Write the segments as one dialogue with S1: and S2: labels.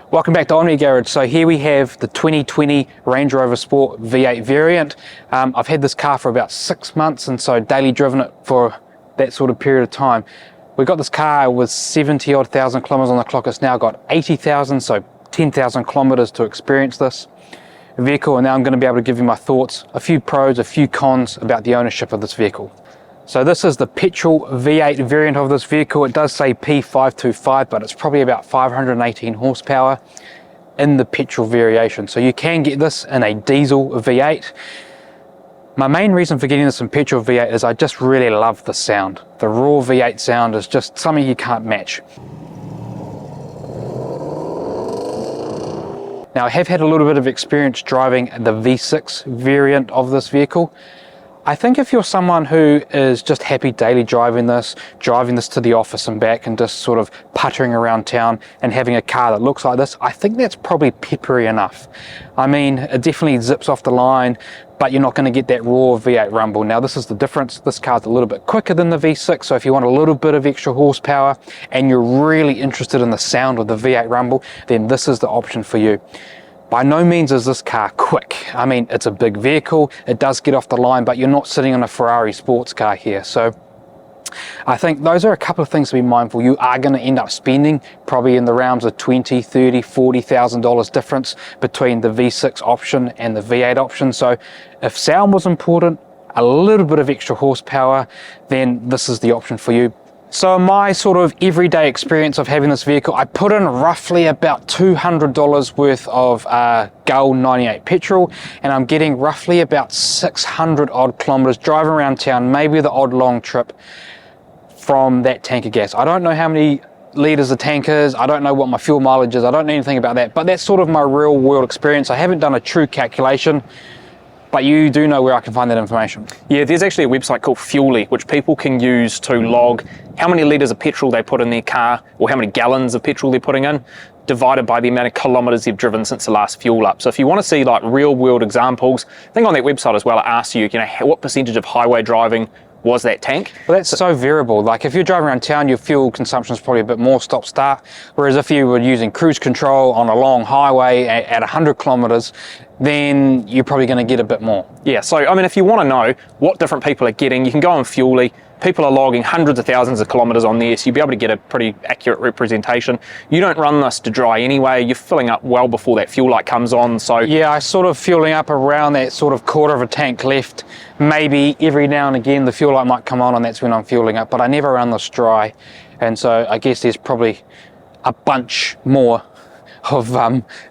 S1: Welcome back to Omni Garage. So here we have the 2020 Range Rover Sport V8 variant. I've had this car for about 6 months, and so daily driven it for that sort of period of time. We got this car with 70 odd thousand kilometers on the clock. It's now got 80,000, so 10,000 kilometers to experience this vehicle. And now I'm going to be able to give you my thoughts, a few pros, a few cons about the ownership of this vehicle. So this is the petrol V8 variant of this vehicle. It does say P525, but it's probably about 518 horsepower in the petrol variation. So you can get this in a diesel V8. My main reason for getting this in petrol V8 is I just really love the sound. The raw V8 sound is just something you can't match. Now I have had a little bit of experience driving the V6 variant of this vehicle. I think if you're someone who is just happy daily driving this to the office and back and just sort of puttering around town and having a car that looks like this, I think that's probably peppery enough. I mean, it definitely zips off the line, but you're not going to get that raw V8 rumble. Now this is the difference. This car's a little bit quicker than the V6, so if you want a little bit of extra horsepower and you're really interested in the sound of the V8 rumble, then this is the option for you. By no means is this car quick. I mean, it's a big vehicle, it does get off the line, but you're not sitting on a Ferrari sports car here. So I think those are a couple of things to be mindful. You are going to end up spending probably in the realms of $20,000, $30,000, $40,000 difference between the V6 option and the V8 option. So if sound was important, a little bit of extra horsepower, then this is the option for you. So my sort of everyday experience of having this vehicle, I put in roughly about $200 worth of Gull 98 petrol, and I'm getting roughly about 600 odd kilometers driving around town, maybe the odd long trip from that tank of gas. I don't know how many litres the tank is, I don't know what my fuel mileage is, I don't know anything about that, but that's sort of my real world experience. I haven't done a true calculation, but you do know where I can find that information.
S2: Yeah, there's actually a website called Fuelly, which people can use to log how many litres of petrol they put in their car, or how many gallons of petrol they're putting in, divided by the amount of kilometres they've driven since the last fuel up. So if you want to see like real world examples, I think on that website as well, it asks you, what percentage of highway driving was that tank?
S1: Well, that's so variable. Like if you're driving around town, your fuel consumption is probably a bit more stop-start. Whereas if you were using cruise control on a long highway at 100 kilometers, then you're probably going to get a bit more.
S2: Yeah, so I mean, if you want to know what different people are getting, you can go on Fuelly. People are logging hundreds of thousands of kilometers on there, so you'll be able to get a pretty accurate representation. You don't run this to dry anyway. You're filling up well before that fuel light comes on. So
S1: yeah, I sort of fueling up around that sort of quarter of a tank left. Maybe every now and again the fuel light might come on, and that's when I'm fueling up, but I never run this dry. And so I guess there's probably a bunch more of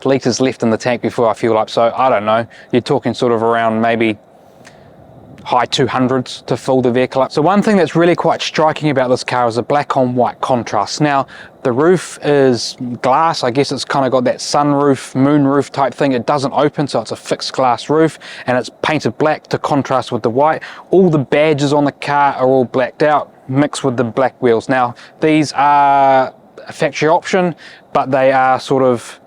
S1: litres left in the tank before I fuel up. So I don't know, you're talking sort of around maybe high 200s to fill the vehicle up. So one thing that's really quite striking about this car is the black on white contrast. Now the roof is glass. I guess it's kind of got that sunroof, moonroof type thing. It doesn't open, so it's a fixed glass roof, and it's painted black to contrast with the white. All the badges on the car are all blacked out, mixed with the black wheels. Now these are a factory option, but they are sort of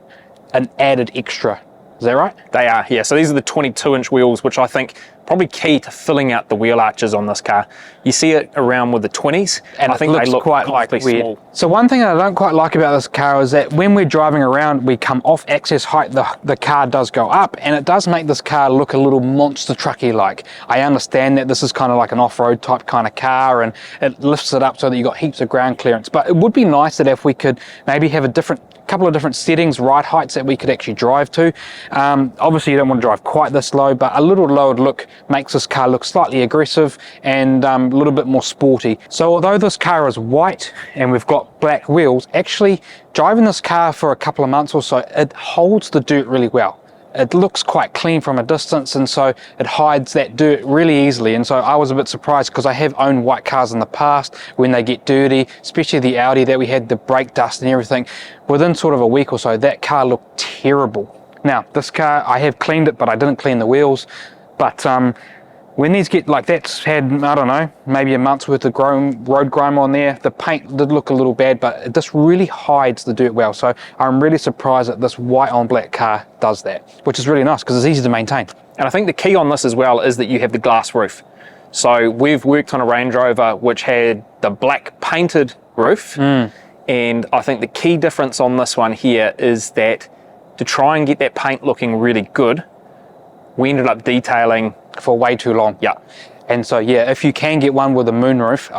S1: an added extra. Is that right?
S2: They are, yeah. So these are the 22-inch wheels, which I think probably key to filling out the wheel arches on this car. You see it around with the 20s,
S1: and
S2: I think they look
S1: quite like weird.
S2: Small.
S1: So one thing I don't quite like about this car is that when we're driving around, we come off access height, the car does go up, and it does make this car look a little monster trucky like. I understand that this is kind of like an off-road type kind of car, and it lifts it up so that you've got heaps of ground clearance. But it would be nice that if we could maybe have a couple of different settings, ride heights that we could actually drive to. Obviously you don't want to drive quite this low, but a little lowered look makes this car look slightly aggressive and a little bit more sporty. So although this car is white and we've got black wheels, actually driving this car for a couple of months or so, it holds the dirt really well. It looks quite clean from a distance, and so it hides that dirt really easily. And so I was a bit surprised, because I have owned white cars in the past. When they get dirty, especially the Audi that we had, the brake dust and everything, within sort of a week or so that car looked terrible. Now this car, I have cleaned it, but I didn't clean the wheels. But when these get like, that's had, I don't know, maybe a month's worth of road grime on there. The paint did look a little bad, but this really hides the dirt well. So I'm really surprised that this white on black car does that, which is really nice because it's easy to maintain.
S2: And I think the key on this as well is that you have the glass roof. So we've worked on a Range Rover which had the black painted roof, And I think the key difference on this one here is that to try and get that paint looking really good, we ended up detailing
S1: for way too long.
S2: Yeah.
S1: And so, yeah, if you can get one with a moonroof,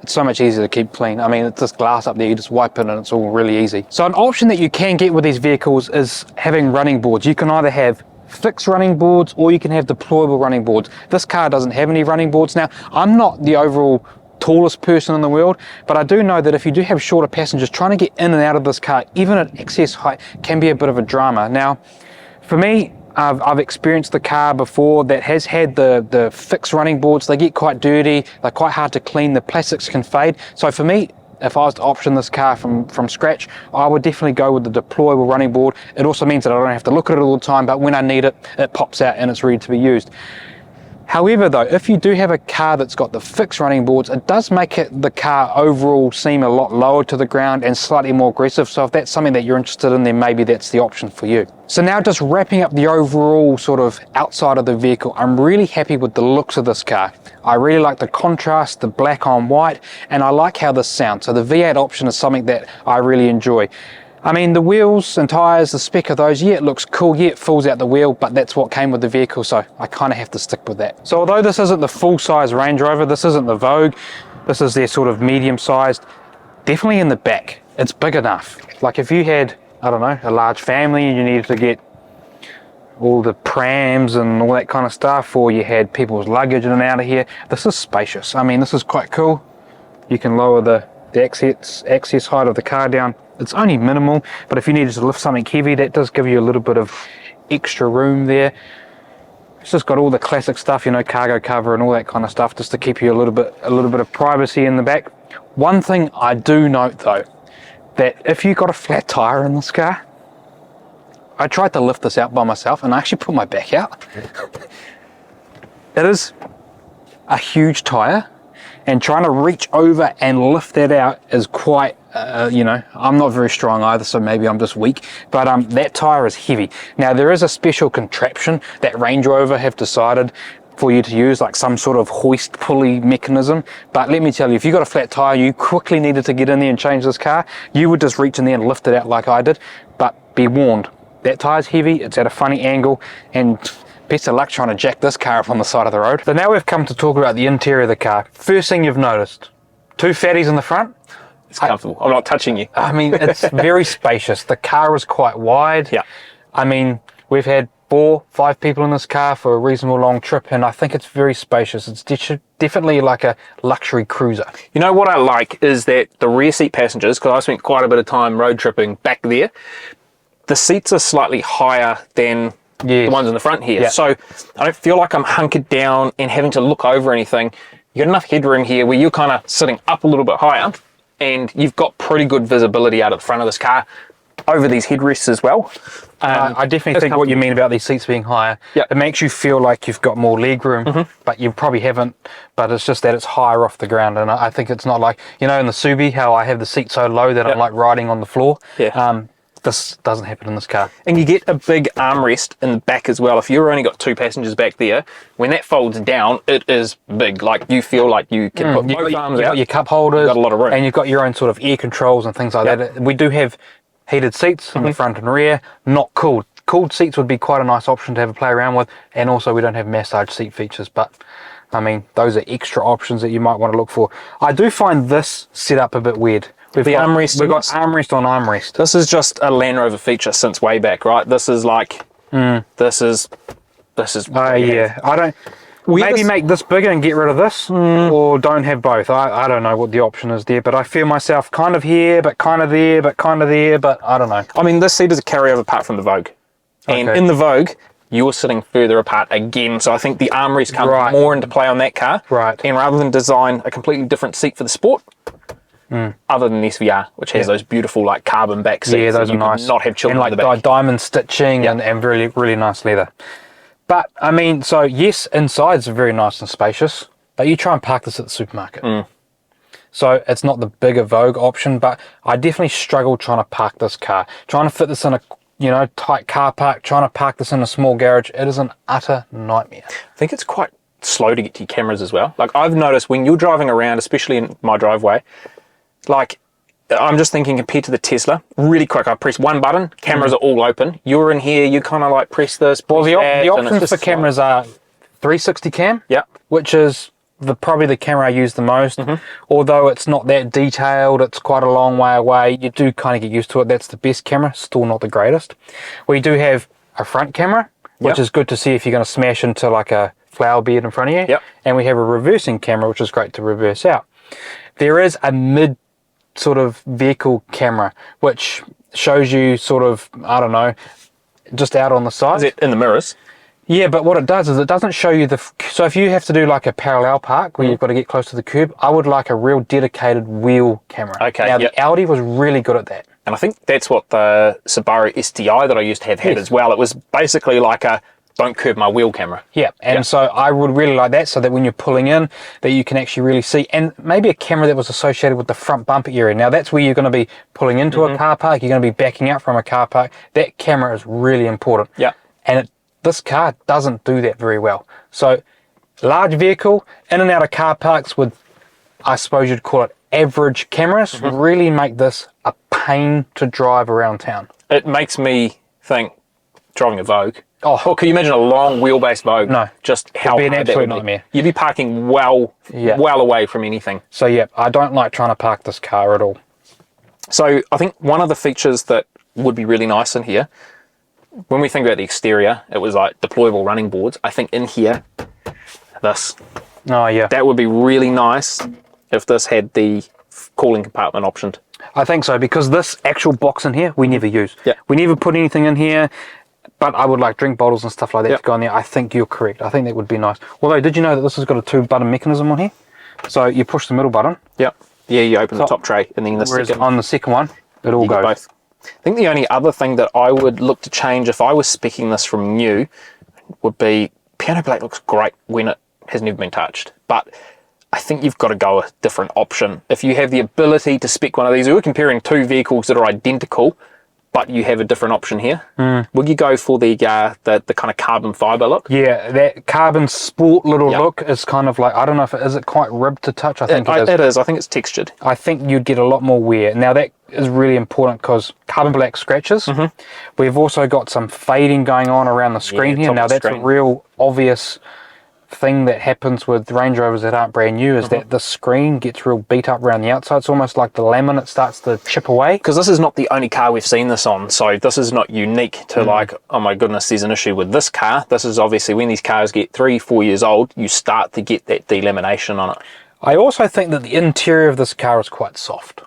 S1: it's so much easier to keep clean. I mean, it's this glass up there, you just wipe it and it's all really easy. So an option that you can get with these vehicles is having running boards. You can either have fixed running boards or you can have deployable running boards. This car doesn't have any running boards. Now, I'm not the overall tallest person in the world, but I do know that if you do have shorter passengers, trying to get in and out of this car, even at excess height, can be a bit of a drama. Now, for me, I've experienced the car before that has had the fixed running boards. They get quite dirty, they're quite hard to clean, the plastics can fade. So for me, if I was to option this car from scratch, I would definitely go with the deployable running board. It also means that I don't have to look at it all the time, but when I need it, it pops out and it's ready to be used. However though, if you do have a car that's got the fixed running boards, it does make the car overall seem a lot lower to the ground and slightly more aggressive. So if that's something that you're interested in, then maybe that's the option for you. So now just wrapping up the overall sort of outside of the vehicle, I'm really happy with the looks of this car. I really like the contrast, the black on white, and I like how this sounds. So the V8 option is something that I really enjoy. I mean, the wheels and tyres, the spec of those, yeah, it looks cool, yeah, it fills out the wheel, but that's what came with the vehicle, so I kind of have to stick with that. So although this isn't the full-size Range Rover, this isn't the Vogue, this is their sort of medium-sized, definitely in the back, it's big enough. Like if you had, I don't know, a large family and you needed to get all the prams and all that kind of stuff, or you had people's luggage in and out of here, this is spacious. I mean, this is quite cool. You can lower the access height of the car down. It's only minimal, but if you needed to lift something heavy, that does give you a little bit of extra room there. It's just got all the classic stuff, you know, cargo cover and all that kind of stuff, just to keep you a little bit of privacy in the back. One thing I do note though, that if you got a flat tire in this car, I tried to lift this out by myself and I actually put my back out. It is a huge tire, and trying to reach over and lift that out is quite, you know, I'm not very strong either, so maybe I'm just weak, but that tire is heavy. Now there is a special contraption that Range Rover have decided for you to use, like some sort of hoist pulley mechanism, but let me tell you, if you got a flat tire, you quickly needed to get in there and change this car, you would just reach in there and lift it out like I did. But be warned, that tire's heavy, it's at a funny angle, and best of luck trying to jack this car up on the side of the road. So now we've come to talk about the interior of the car. First thing you've noticed, two fatties in the front.
S2: It's comfortable. I'm not touching you.
S1: I mean, it's very spacious. The car is quite wide.
S2: Yeah.
S1: I mean, we've had 4-5 people in this car for a reasonable long trip, and I think it's very spacious. It's definitely like a luxury cruiser.
S2: You know what I like is that the rear seat passengers, because I spent quite a bit of time road tripping back there, the seats are slightly higher than the ones in the front here.
S1: Yeah.
S2: So I don't feel like I'm hunkered down and having to look over anything. You've got enough headroom here where you're kind of sitting up a little bit higher, and you've got pretty good visibility out of the front of this car over these headrests as well.
S1: I definitely think what you mean about these seats being higher.
S2: Yep.
S1: It makes you feel like you've got more leg room, but you probably haven't. But it's just that it's higher off the ground, and I think it's not like, you know, in the Subi, how I have the seat so low that I'm like riding on the floor.
S2: Yeah.
S1: This doesn't happen in this car.
S2: And you get a big armrest in the back as well. If you've only got 2 passengers back there, when that folds down, it is big. Like, you feel like you can put both arms out.
S1: You've got your cup holders.
S2: You've got a lot of room.
S1: And you've got your own sort of air controls and things like that. We do have heated seats in the front and rear, not cooled. Cooled seats would be quite a nice option to have a play around with. And also we don't have massage seat features, but I mean, those are extra options that you might want to look for. I do find this setup a bit weird. We've got armrest on armrest.
S2: This is just a Land Rover feature since way back, right? This is like, this is.
S1: Yeah, I don't. Maybe make this bigger and get rid of this, or don't have both. I don't know what the option is there, but I feel myself kind of here, but kind of there, but kind of there, but I don't know.
S2: I mean, this seat is a carryover apart from the Vogue. And in the Vogue, you're sitting further apart again, so I think the armrest comes more into play on that car.
S1: Right.
S2: And rather than design a completely different seat for the Sport, other than the SVR, which has those beautiful like carbon back seats.
S1: Yeah, those are nice.
S2: Not have children
S1: and
S2: in the back.
S1: diamond stitching and really, really nice leather. But I mean, so yes, inside's very nice and spacious, but you try and park this at the supermarket. So it's not the bigger Vogue option, but I definitely struggle trying to park this car. Trying to fit this in a, you know, tight car park, trying to park this in a small garage, it is an utter nightmare.
S2: I think it's quite slow to get to your cameras as well. Like, I've noticed when you're driving around, especially in my driveway, like, I'm just thinking compared to the Tesla, really quick, I press one button, cameras are all open. You're in here, you kind of like press this,
S1: Well,
S2: press that,
S1: the
S2: and it's
S1: options for
S2: just
S1: cameras are 360 cam,
S2: Yeah.
S1: which is probably the camera I use the most. Although it's not that detailed, it's quite a long way away. You do kind of get used to it. That's the best camera, still not the greatest. We do have a front camera, which is good to see if you're going to smash into like a flower bed in front of you.
S2: Yep.
S1: And we have a reversing camera, which is great to reverse out. There is a mid sort of vehicle camera, which shows you sort of, I don't know, just out on the side.
S2: Is it in the mirrors?
S1: Yeah, but what it does is it doesn't show you so if you have to do like a parallel park where you've got to get close to the curb, I would like a real dedicated wheel camera.
S2: Okay,
S1: now
S2: yep.
S1: the Audi was really good at that.
S2: And I think that's what the Subaru STI that I used to have had as well. It was basically like a don't curb my wheel camera.
S1: Yeah, and so I would really like that, so that when you're pulling in, that you can actually really see, and maybe a camera that was associated with the front bumper area. Now that's where you're going to be pulling into a car park, you're going to be backing out from a car park. That camera is really important.
S2: Yeah.
S1: And this car doesn't do that very well. So large vehicle, in and out of car parks with, I suppose you'd call it average cameras, really make this a pain to drive around town.
S2: It makes me think driving a Vogue.
S1: Oh,
S2: can you imagine a long wheelbase Vogue?
S1: No.
S2: Just how
S1: It'd be an
S2: hard that
S1: absolute
S2: would be.
S1: nightmare.
S2: You'd be parking well away from anything.
S1: So yeah, I don't like trying to park this car at all.
S2: So I think one of the features that would be really nice in here, when we think about the exterior, it was like deployable running boards. I think in here, this,
S1: Oh yeah.
S2: that would be really nice if this had the cooling compartment optioned.
S1: I think so, because this actual box in here, we never use.
S2: Yeah.
S1: We never put anything in here, but I would like drink bottles and stuff like that to go in there. I think you're correct. I think that would be nice. Although, did you know that this has got a 2-button mechanism on here? So you push the middle button.
S2: Yep. Yeah, you open the top tray and then the
S1: Whereas
S2: second.
S1: on the second one, it all
S2: You get
S1: goes.
S2: both. I think the only other thing that I would look to change if I was speccing this from new would be piano black looks great when it has never been touched, but I think you've got to go a different option. If you have the ability to spec one of these, we're comparing two vehicles that are identical, but you have a different option here. Would you go for the kind of carbon fiber look?
S1: Yeah, that carbon sport little
S2: Yep.
S1: look is kind of like, I don't know if is it quite ribbed to touch? I think it is.
S2: It is. I think it's textured.
S1: I think you'd get a lot more wear. Now that is really important because carbon black scratches. We've also got some fading going on around the screen here.
S2: top
S1: Now
S2: of the
S1: that's a
S2: screen.
S1: real obvious thing that happens with Range Rovers that aren't brand new, is that the screen gets real beat up around the outside. It's almost like the laminate starts to chip away.
S2: Because this is not the only car we've seen this on, so this is not unique to like, oh my goodness, there's an issue with this car. This is obviously when these cars get 3-4 years old, you start to get that delamination on it.
S1: I also think that the interior of this car is quite soft.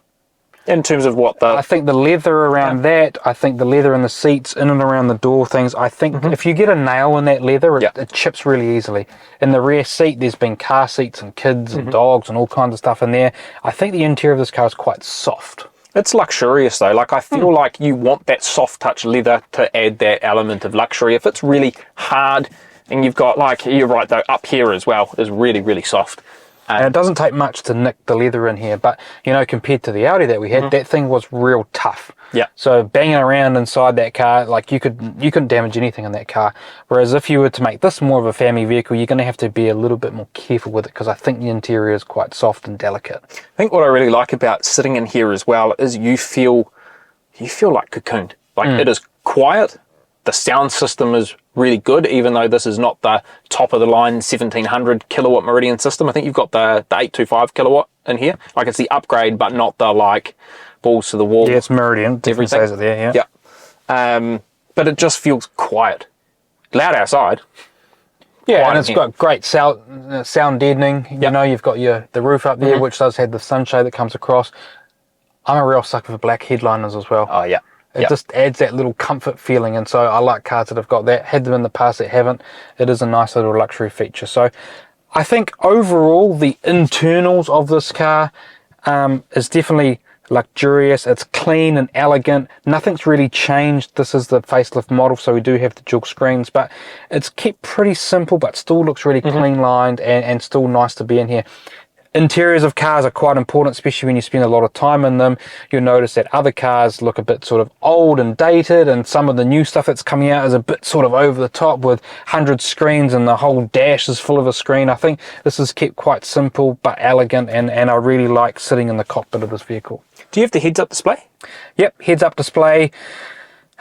S2: In terms of what
S1: I think the leather around that, I think the leather in the seats, in and around the door things, I think if you get a nail in that leather, it chips really easily. In the rear seat, there's been car seats and kids and dogs and all kinds of stuff in there. I think the interior of this car is quite soft.
S2: It's luxurious though. Like I feel like you want that soft touch leather to add that element of luxury. If it's really hard and you've got like, you're right though, up here as well is really, really soft.
S1: And it doesn't take much to nick the leather in here, but you know, compared to the Audi that we had, that thing was real tough.
S2: Yeah.
S1: So banging around inside that car, like you couldn't damage anything in that car. Whereas if you were to make this more of a family vehicle, you're going to have to be a little bit more careful with it, because I think the interior is quite soft and delicate.
S2: I think what I really like about sitting in here as well is you feel like cocooned. Like it is quiet. The sound system is really good, even though this is not the top of the line 1700 kilowatt Meridian system. I think you've got the 825 kilowatt in here. Like it's the upgrade, but not the like balls to the wall.
S1: Yeah, it's Meridian. Definitely
S2: Everything.
S1: says it there, yeah.
S2: Yeah. But it just feels quiet. Loud outside.
S1: Yeah,
S2: Quiet
S1: and it's
S2: in
S1: got great sound deadening. You know, you've got the roof up there, which does have the sunshade that comes across. I'm a real sucker for black headliners as well.
S2: Oh, yeah.
S1: It just adds that little comfort feeling, and so I like cars that have got that. Had them in the past that haven't. It is a nice little luxury feature. So I think overall the internals of this car is definitely luxurious. It's clean and elegant. Nothing's really changed. This is the facelift model, so we do have the dual screens, but it's kept pretty simple, but still looks really clean lined and still nice to be in here. Interiors of cars are quite important, especially when you spend a lot of time in them. You'll notice that other cars look a bit sort of old and dated, and some of the new stuff that's coming out is a bit sort of over the top with 100 screens and the whole dash is full of a screen. I think this is kept quite simple but elegant, and I really like sitting in the cockpit of this vehicle.
S2: Do you have the heads-up display?
S1: Yep, heads-up display.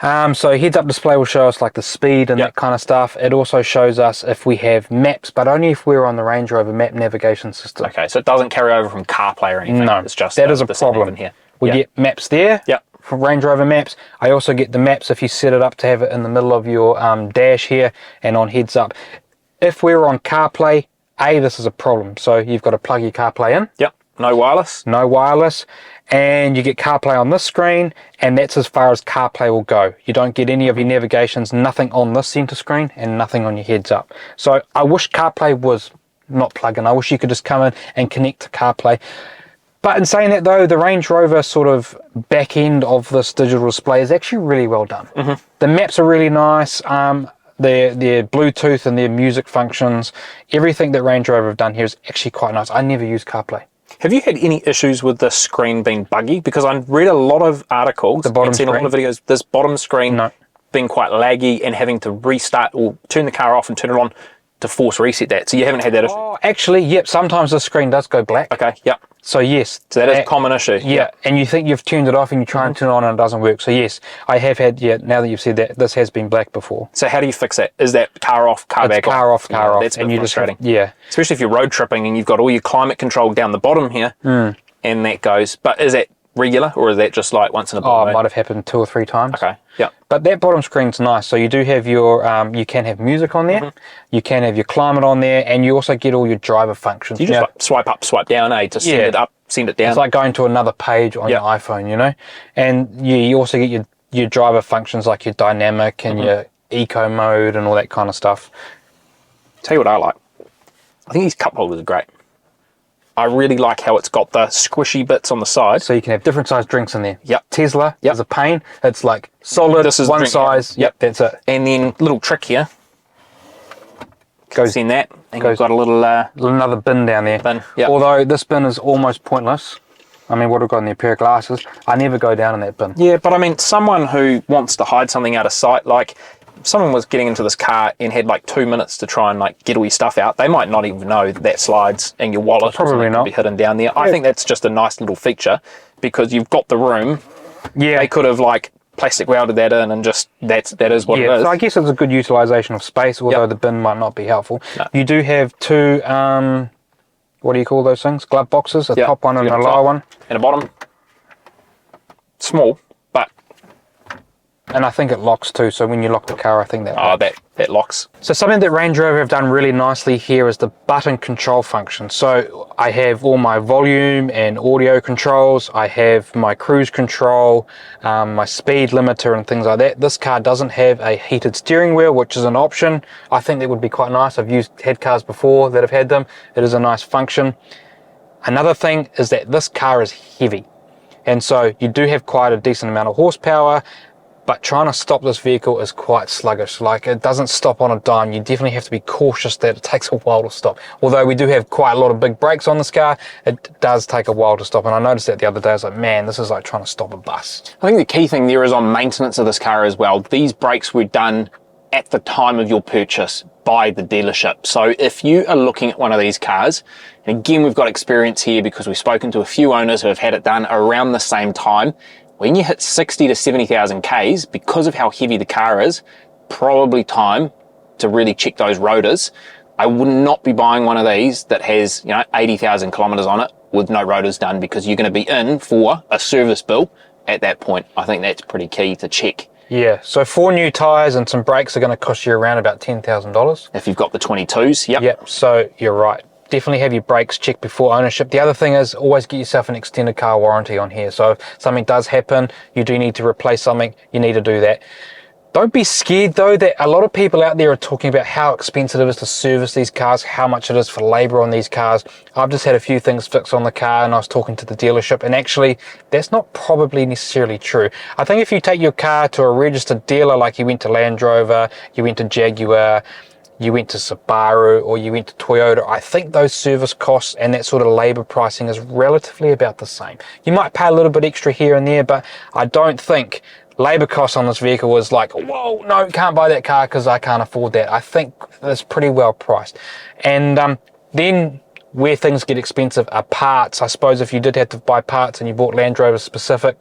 S1: So heads-up display will show us like the speed and that kind of stuff. It also shows us if we have maps, but only if we're on the Range Rover map navigation system.
S2: Okay, so it doesn't carry over from CarPlay or anything.
S1: No,
S2: it's just
S1: that is a problem.
S2: Here.
S1: We get maps there.
S2: Yep.
S1: From Range Rover maps. I also get the maps if you set it up to have it in the middle of your dash here and on heads-up. If we're on CarPlay, this is a problem. So you've got to plug your CarPlay in.
S2: Yep. No wireless.
S1: No wireless. And you get CarPlay on this screen, and that's as far as CarPlay will go. You don't get any of your navigations, nothing on this center screen and nothing on your heads up. So I wish CarPlay was not plug-in. I wish you could just come in and connect to CarPlay. But in saying that though, the Range Rover sort of back end of this digital display is actually really well done. The maps are really nice. Their Bluetooth and their music functions, everything that Range Rover have done here is actually quite nice. I never use CarPlay.
S2: Have you had any issues with the screen being buggy? Because I've read a lot of articles and seen a lot of videos, this bottom screen being quite laggy and having to restart or turn the car off and turn it on to force reset that. So you haven't had that issue?
S1: Oh, actually, yep, sometimes the screen does go black.
S2: Okay, yep.
S1: So yes.
S2: So that is a common issue.
S1: Yeah, and you think you've turned it off and you try and turn it on and it doesn't work. So yes, I have had, now that you've said that, this has been black before.
S2: So how do you fix that? Is that car off, car back on?
S1: Car off, car off.
S2: That's a bit frustrating.
S1: Yeah.
S2: Especially if you're road tripping and you've got all your climate control down the bottom here and that goes. But is that regular or is that just like once in a blue moon?
S1: It might have happened 2 or 3 times.
S2: Okay, yeah.
S1: But that bottom screen's nice. So you do have your, you can have music on there, you can have your climate on there, and you also get all your driver functions.
S2: You just like swipe up, swipe down, to send it up, send it down.
S1: It's like going to another page on your iPhone, you know? And you also get your driver functions like your dynamic and your eco mode and all that kind of stuff.
S2: Tell you what I like. I think these cup holders are great. I really like how it's got the squishy bits on the side.
S1: So you can have different size drinks in there.
S2: Yep.
S1: Tesla is a pain. It's like solid, this is one size. Yep, that's it.
S2: And then little trick here. Goes in that. And you've got a little...
S1: another bin down there.
S2: Bin, yep.
S1: Although this bin is almost pointless. I mean, what I've got in there, a pair of glasses. I never go down in that bin.
S2: Yeah, but I mean, someone who wants to hide something out of sight, like if someone was getting into this car and had like 2 minutes to try and like get all your stuff out, they might not even know that slides and your wallet
S1: probably not
S2: be hidden down there. I think that's just a nice little feature because you've got the room. Yeah. They could have like plastic welded that in and just that is what it is.
S1: So I guess it's a good utilization of space, although the bin might not be helpful. No. You do have 2, what do you call those things? Glove boxes, a top one and a lower one.
S2: And a bottom. Small, but...
S1: And I think it locks too, so when you lock the car, I think that
S2: that locks.
S1: So something that Range Rover have done really nicely here is the button control function. So I have all my volume and audio controls, I have my cruise control, my speed limiter and things like that. This car doesn't have a heated steering wheel, which is an option. I think that would be quite nice. I've had cars before that have had them. It is a nice function. Another thing is that this car is heavy. And so you do have quite a decent amount of horsepower, but trying to stop this vehicle is quite sluggish. Like, it doesn't stop on a dime. You definitely have to be cautious that it takes a while to stop. Although we do have quite a lot of big brakes on this car, it does take a while to stop. And I noticed that the other day. I was like, man, this is like trying to stop a bus.
S2: I think the key thing there is on maintenance of this car as well. These brakes were done at the time of your purchase by the dealership. So if you are looking at one of these cars, and again, we've got experience here because we've spoken to a few owners who have had it done around the same time. When you hit 60 to 70,000 Ks, because of how heavy the car is, probably time to really check those rotors. I would not be buying one of these that has, 80,000 kilometers on it with no rotors done, because you're going to be in for a service bill at that point. I think that's pretty key to check.
S1: Yeah, so 4 new tyres and some brakes are going to cost you around about $10,000.
S2: If you've got the 22s, yep.
S1: Yep, so you're right. Definitely have your brakes checked before ownership. The other thing is always get yourself an extended car warranty on here. So if something does happen, you do need to replace something, you need to do that. Don't be scared though that a lot of people out there are talking about how expensive it is to service these cars, how much it is for labor on these cars. I've just had a few things fixed on the car and I was talking to the dealership, and actually that's not probably necessarily true. I think if you take your car to a registered dealer, like you went to Land Rover, you went to Jaguar, you went to Subaru or you went to Toyota, I think those service costs and that sort of labour pricing is relatively about the same. You might pay a little bit extra here and there, but I don't think labour costs on this vehicle was like, whoa, no, can't buy that car because I can't afford that. I think it's pretty well priced. And then where things get expensive are parts. I suppose if you did have to buy parts and you bought Land Rover specific,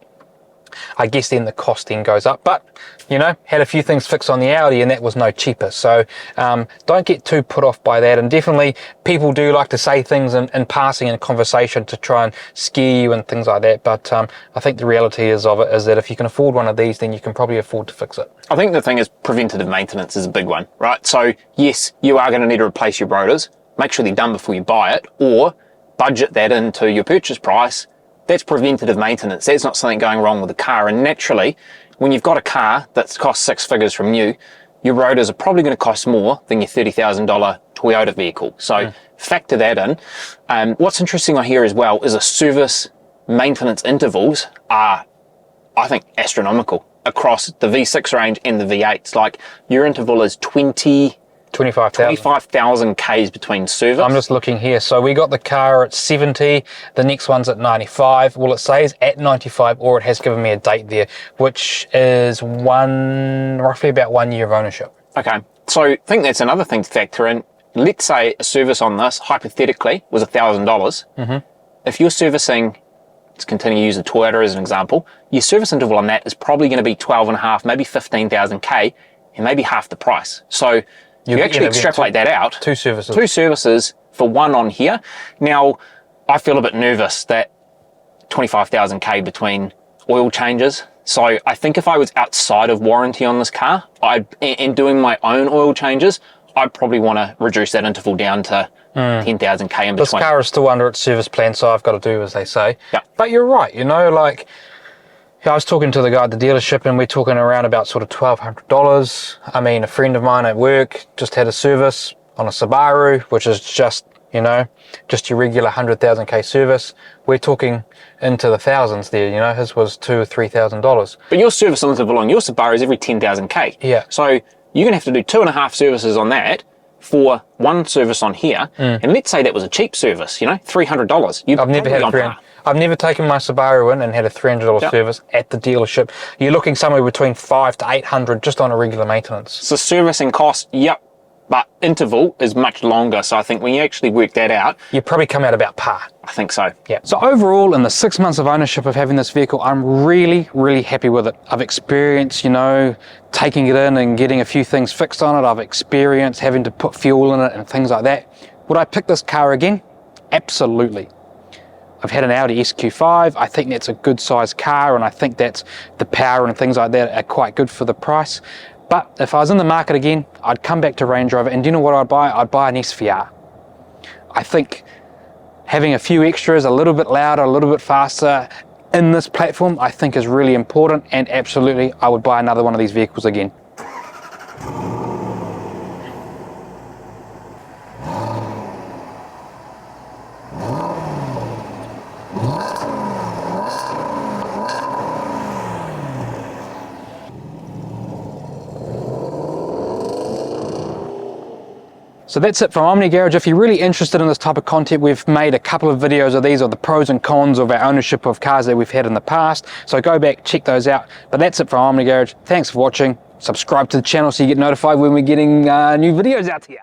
S1: I guess then the cost then goes up. But, you know, had a few things fixed on the Audi and that was no cheaper. So don't get too put off by that. And definitely people do like to say things in passing in conversation to try and scare you and things like that. But I think the reality is that if you can afford one of these, then you can probably afford to fix it.
S2: I think the thing is preventative maintenance is a big one, right? So yes, you are going to need to replace your rotors. Make sure they're done before you buy it, or budget that into your purchase price. That's preventative maintenance. That's not something going wrong with the car. And naturally, when you've got a car that's cost 6 figures from new, your rotors are probably going to cost more than your $30,000 Toyota vehicle. So factor that in. What's interesting on here as well is the service maintenance intervals are, I think, astronomical across the V6 range and the V8s. Like your interval is 25,000 Ks between service.
S1: I'm just looking here. So we got the car at 70, the next one's at 95. Well, it says at 95, or it has given me a date there, which is roughly about 1 year of ownership.
S2: Okay, so I think that's another thing to factor in. Let's say a service on this, hypothetically, was $1,000. If you're servicing, let's continue to use the Toyota as an example, your service interval on that is probably going to be 12.5, maybe 15,000 K, and maybe half the price. So you actually extrapolate that out.
S1: Two services.
S2: Two services for one on here. Now, I feel a bit nervous that 25,000 K between oil changes. So I think if I was outside of warranty on this car and doing my own oil changes, I'd probably want to reduce that interval down to 10,000 K in between.
S1: This car is still under its service plan, so I've got to do as they say.
S2: Yeah.
S1: But you're right, you know, like, I was talking to the guy at the dealership and we're talking around about sort of $1,200. I mean, a friend of mine at work just had a service on a Subaru, which is just, you know, just your regular 100,000 K service. We're talking into the thousands there, you know, his was $2,000 or $3,000.
S2: But your service interval on your Subaru is every 10,000 K.
S1: Yeah.
S2: So you're going to have to do 2.5 services on that for one service on here. And let's say that was a cheap service, you know, $300.
S1: I've never taken my Subaru in and had a $300 service at the dealership. You're looking somewhere between $500 to $800 just on a regular maintenance.
S2: So servicing cost, yep, but interval is much longer. So I think when you actually work that out,
S1: you probably come out about par.
S2: I think so.
S1: Yeah. So overall, in the 6 months of ownership of having this vehicle, I'm really, really happy with it. I've experienced, you know, taking it in and getting a few things fixed on it. I've experienced having to put fuel in it and things like that. Would I pick this car again? Absolutely. I've had an Audi SQ5. I think that's a good sized car, and I think that's the power and things like that are quite good for the price. But if I was in the market again, I'd come back to Range Rover, and do you know what I'd buy? I'd buy an SVR. I think having a few extras, a little bit louder, a little bit faster in this platform, I think is really important, and absolutely I would buy another one of these vehicles again. So that's it from Omni Garage. If you're really interested in this type of content, we've made a couple of videos of these, of the pros and cons of our ownership of cars that we've had in the past. So go back, check those out. But that's it from Omni Garage. Thanks for watching. Subscribe to the channel so you get notified when we're getting new videos out here.